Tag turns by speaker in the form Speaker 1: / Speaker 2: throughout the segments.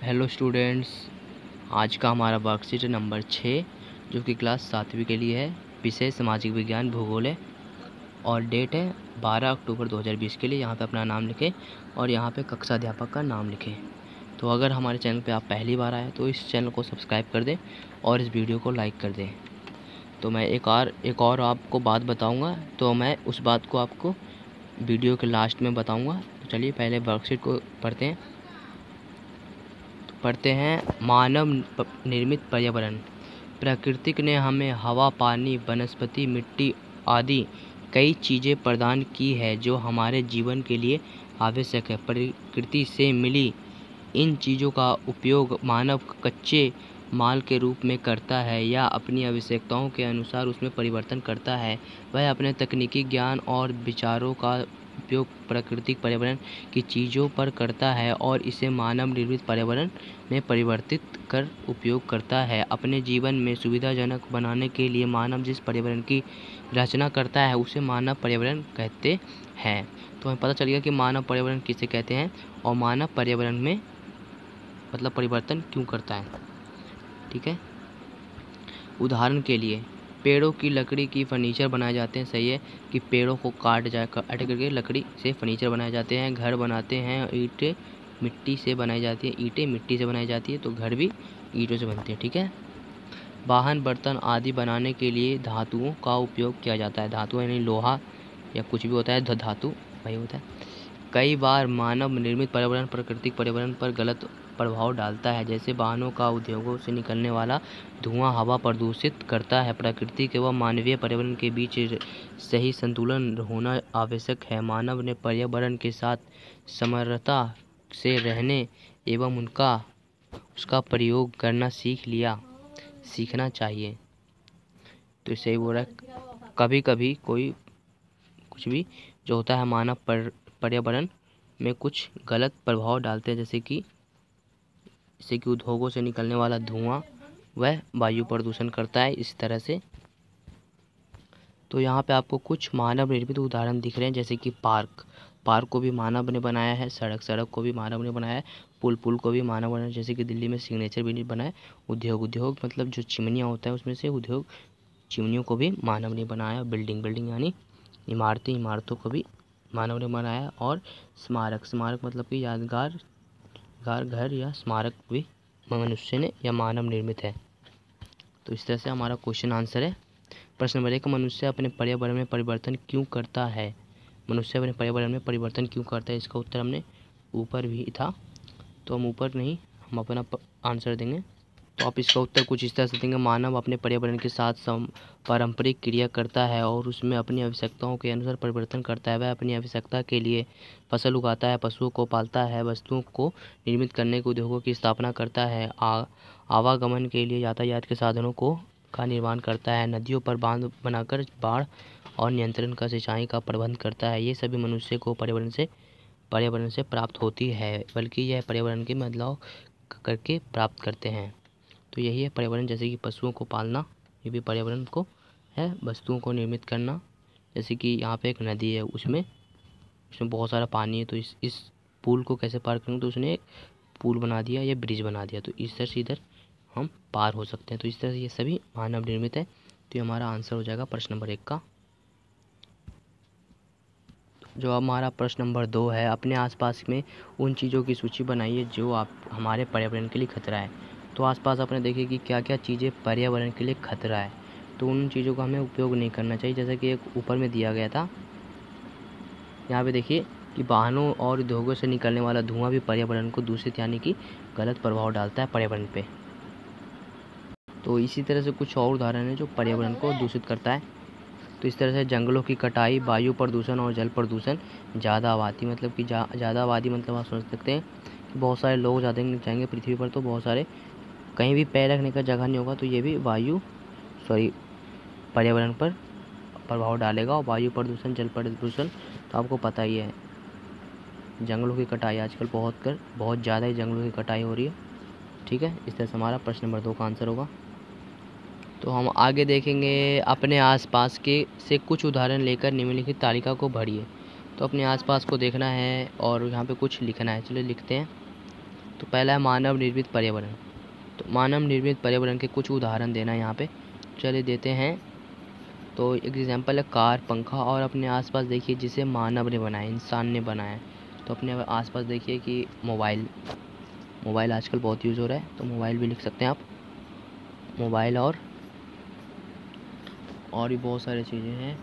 Speaker 1: Hello students, आज का हमारा वर्कशीट नंबर 6 जो कि क्लास 7वीं के लिए है। विषय सामाजिक विज्ञान भूगोल है और डेट है 12 अक्टूबर 2020 के लिए। यहाँ पे अपना नाम लिखें और यहाँ पे कक्षा अध्यापक का नाम लिखें। तो अगर हमारे चैनल पे आप पहली बार आए तो इस चैनल को सब्सक्राइब कर दें और इस वीडियो को लाइक कर दें। तो मैं एक और आपको बात बताऊँगा, तो मैं उस बात को आपको वीडियो के लास्ट में बताऊँगा। तो चलिए पहले वर्कशीट को पढ़ते हैं। मानव निर्मित पर्यावरण। प्रकृति ने हमें हवा, पानी, वनस्पति, मिट्टी आदि कई चीज़ें प्रदान की है जो हमारे जीवन के लिए आवश्यक है। प्रकृति से मिली इन चीज़ों का उपयोग मानव कच्चे माल के रूप में करता है या अपनी आवश्यकताओं के अनुसार उसमें परिवर्तन करता है। वह अपने तकनीकी ज्ञान और विचारों का उपयोग प्राकृतिक पर्यावरण की चीज़ों पर करता है और इसे मानव निर्मित पर्यावरण में परिवर्तित कर उपयोग करता है। अपने जीवन में सुविधाजनक बनाने के लिए मानव जिस पर्यावरण की रचना करता है उसे मानव पर्यावरण कहते हैं। तो हमें पता चल गया कि मानव पर्यावरण किसे कहते हैं और मानव पर्यावरण में मतलब परिवर्तन क्यों करता है। ठीक है, उदाहरण के लिए पेड़ों की लकड़ी की फर्नीचर बनाए जाते हैं। सही है कि पेड़ों को काट करके लकड़ी से फर्नीचर बनाए जाते हैं। घर बनाते हैं, ईंटें मिट्टी से बनाई जाती है, ईंटें मिट्टी से बनाई जाती है, तो घर भी ईंटों से बनते हैं। ठीक है, वाहन, बर्तन आदि बनाने के लिए धातुओं का उपयोग किया जाता है। धातु यानी लोहा या कुछ भी होता है, धातु वही होता है। कई बार मानव निर्मित पर्यावरण प्राकृतिक पर्यावरण पर गलत प्रभाव डालता है, जैसे वाहनों का उद्योगों से निकलने वाला धुआं हवा प्रदूषित करता है। प्रकृति के व मानवीय पर्यावरण के बीच सही संतुलन होना आवश्यक है। मानव ने पर्यावरण के साथ समरसता से रहने एवं उसका प्रयोग करना सीखना चाहिए। तो इसे ही बोल रहा है, कभी कभी कुछ भी जो होता है मानव पर्यावरण में कुछ गलत प्रभाव डालते हैं, जैसे कि उद्योगों से निकलने वाला धुआं वह वायु प्रदूषण करता है इस तरह से। तो यहाँ पे आपको कुछ मानव निर्मित उदाहरण दिख रहे हैं, जैसे कि पार्क को भी मानव ने बनाया है, सड़क को भी मानव ने बनाया है, पुल को भी मानव बनाया है, जैसे कि दिल्ली में सिग्नेचर भी बना है। उद्योग मतलब जो चिमनियाँ होता है उसमें से चिमनियों को भी मानव ने बनाया। बिल्डिंग यानी इमारतों को भी मानव ने बनाया। और स्मारक मतलब कि यादगार घर या स्मारक भी मनुष्य ने या मानव निर्मित है। तो इस तरह से हमारा क्वेश्चन आंसर है। प्रश्न नंबर 1, मनुष्य अपने पर्यावरण में परिवर्तन क्यों करता है? मनुष्य अपने पर्यावरण में परिवर्तन क्यों करता है, इसका उत्तर हमने ऊपर भी था, तो हम ऊपर नहीं, हम अपना आंसर देंगे। तो आप इसका उत्तर कुछ इस तरह से देंगे। मानव अपने पर्यावरण के साथ पारंपरिक क्रिया करता है और उसमें अपनी आवश्यकताओं के अनुसार परिवर्तन करता है। वह अपनी आवश्यकता के लिए फसल उगाता है, पशुओं को पालता है, वस्तुओं को निर्मित करने के उद्योगों की स्थापना करता है, आवागमन के लिए यातायात के साधनों का निर्माण करता है, नदियों पर बांध बनाकर बाढ़ और नियंत्रण का सिंचाई का प्रबंध करता है। ये सभी मनुष्य को पर्यावरण से प्राप्त होती है, बल्कि यह पर्यावरण के बदलाव करके प्राप्त करते हैं। तो यही है पर्यावरण, जैसे कि पशुओं को पालना ये भी पर्यावरण को है, वस्तुओं को निर्मित करना, जैसे कि यहाँ पे एक नदी है, उसमें बहुत सारा पानी है, तो इस पुल को कैसे पार करेंगे, तो उसने एक पुल बना दिया या ब्रिज बना दिया, तो इस तरह से इधर हम पार हो सकते हैं। तो इस तरह से ये सभी मानव निर्मित है। तो ये हमारा आंसर हो जाएगा प्रश्न नंबर 1 का। जो हमारा प्रश्न नंबर 2 है, अपने आसपास में उन चीज़ों की सूची बनाइए जो हमारे पर्यावरण के लिए खतरा है। तो आसपास आपने देखिए कि क्या क्या चीज़ें पर्यावरण के लिए खतरा है, तो उन चीज़ों का हमें उपयोग नहीं करना चाहिए। जैसे कि एक ऊपर में दिया गया था, यहाँ पे देखिए कि वाहनों और उद्योगों से निकलने वाला धुआं भी पर्यावरण को दूषित यानी कि गलत प्रभाव डालता है पर्यावरण पे। तो इसी तरह से कुछ और उदाहरण है जो पर्यावरण को दूषित करता है। तो इस तरह से जंगलों की कटाई, वायु प्रदूषण और जल प्रदूषण, ज़्यादा आबादी मतलब कि ज़्यादा आबादी मतलब आप समझ सकते हैं कि बहुत सारे लोग ज़्यादा जाएंगे पृथ्वी पर, तो बहुत सारे कहीं भी पैर रखने का जगह नहीं होगा, तो ये भी पर्यावरण पर प्रभाव डालेगा। और वायु प्रदूषण, जल प्रदूषण तो आपको पता ही है, जंगलों की कटाई आजकल बहुत ज़्यादा ही जंगलों की कटाई हो रही है। ठीक है, इस तरह से हमारा प्रश्न नंबर 2 का आंसर होगा। तो हम आगे देखेंगे, अपने आसपास के से कुछ उदाहरण लेकर निम्नलिखित तालिका को भरिए। तो अपने आसपास को देखना है और यहाँ पे कुछ लिखना है। चलिए लिखते हैं। तो पहला है मानव निर्मित पर्यावरण। तो मानव निर्मित पर्यावरण के कुछ उदाहरण देना है यहाँ पे, चलिए देते हैं। तो एक एग्जांपल है कार, पंखा और अपने आसपास देखिए जिसे मानव ने बनाया, इंसान ने बनाया है। तो अपने आसपास देखिए कि मोबाइल आजकल बहुत यूज़ हो रहा है, तो मोबाइल भी लिख सकते हैं आप, मोबाइल। और भी बहुत सारी चीज़ें हैं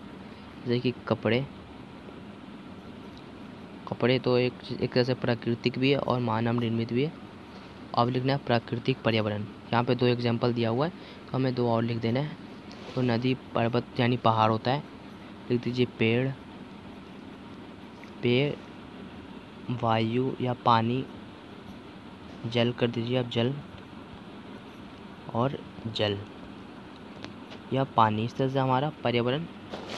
Speaker 1: जैसे कि कपड़े तो एक तरह से प्राकृतिक भी है और मानव निर्मित भी है। अब लिखना है प्राकृतिक पर्यावरण। यहाँ पे 2 एग्जांपल दिया हुआ है, तो हमें 2 और लिख देना है। तो नदी, पर्वत यानी पहाड़ होता है, लिख दीजिए पेड़, वायु या पानी, जल कर दीजिए आप, जल और जल या पानी। इस तरह से हमारा पर्यावरण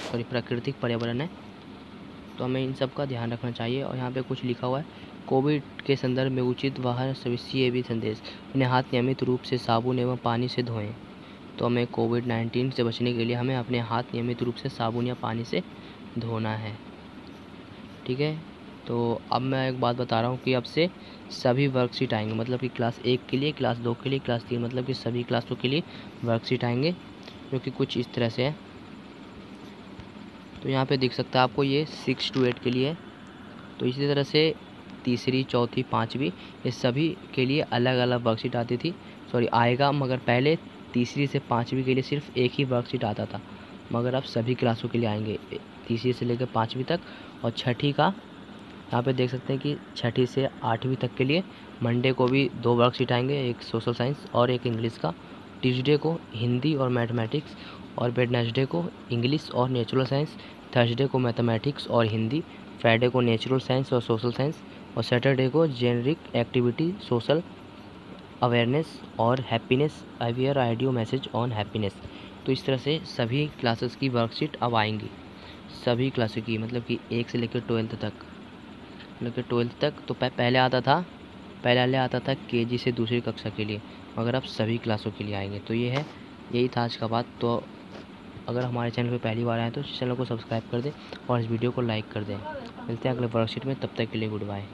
Speaker 1: और प्राकृतिक पर्यावरण है। तो हमें इन सब का ध्यान रखना चाहिए। और यहाँ पे कुछ लिखा हुआ है, कोविड के संदर्भ में उचित वाहन भविष्य भी संदेश, अपने हाथ नियमित रूप से साबुन एवं पानी से धोएं। तो हमें कोविड-19 से बचने के लिए हमें अपने हाथ नियमित रूप से साबुन या पानी से धोना है, ठीक है। तो अब मैं एक बात बता रहा हूँ कि अब से सभी वर्कशीट आएंगे, मतलब कि क्लास 1 के लिए, क्लास 2 के लिए, क्लास 3, मतलब कि सभी क्लासों के लिए वर्कशीट आएंगे, जो कि कुछ इस तरह से है। तो यहाँ पे दिख सकता है आपको, ये 6 to 8 के लिए है। तो इसी तरह से तीसरी, चौथी, पाँचवीं, ये सभी के लिए अलग अलग वर्कशीट आती थी, आएगा। मगर पहले तीसरी से पाँचवीं के लिए सिर्फ एक ही वर्कशीट आता था, मगर अब सभी क्लासों के लिए आएंगे, तीसरी से लेकर पाँचवीं तक। और छठी का यहाँ पे देख सकते हैं कि छठी से 8वीं तक के लिए मंडे को भी 2 वर्कशीट आएंगे, एक सोशल साइंस और एक इंग्लिश का। ट्यूसडे को हिंदी और मैथमेटिक्स, और वेडनेसडे को इंग्लिश और नेचुरल साइंस। थर्सडे को मैथमेटिक्स और हिंदी। फ्राइडे को नेचुरल साइंस और सोशल साइंस। और सैटरडे को जेनरिक एक्टिविटी, सोशल अवेयरनेस और happiness, aware audio message on happiness. तो इस तरह से सभी क्लासेस की वर्कशीट अब आएंगी, सभी क्लासों की, मतलब कि 1 से लेकर 12th तक, तो पहले आता था KG से दूसरी कक्षा के लिए, मगर अब सभी क्लासों के लिए आएंगे। तो यही था आज का बात। तो अगर हमारे चैनल पर पहली बार आए तो चैनल को सब्सक्राइब कर दें और इस वीडियो को लाइक कर दें। मिलते हैं अगले वर्कशीट में, तब तक के लिए गुड बाय।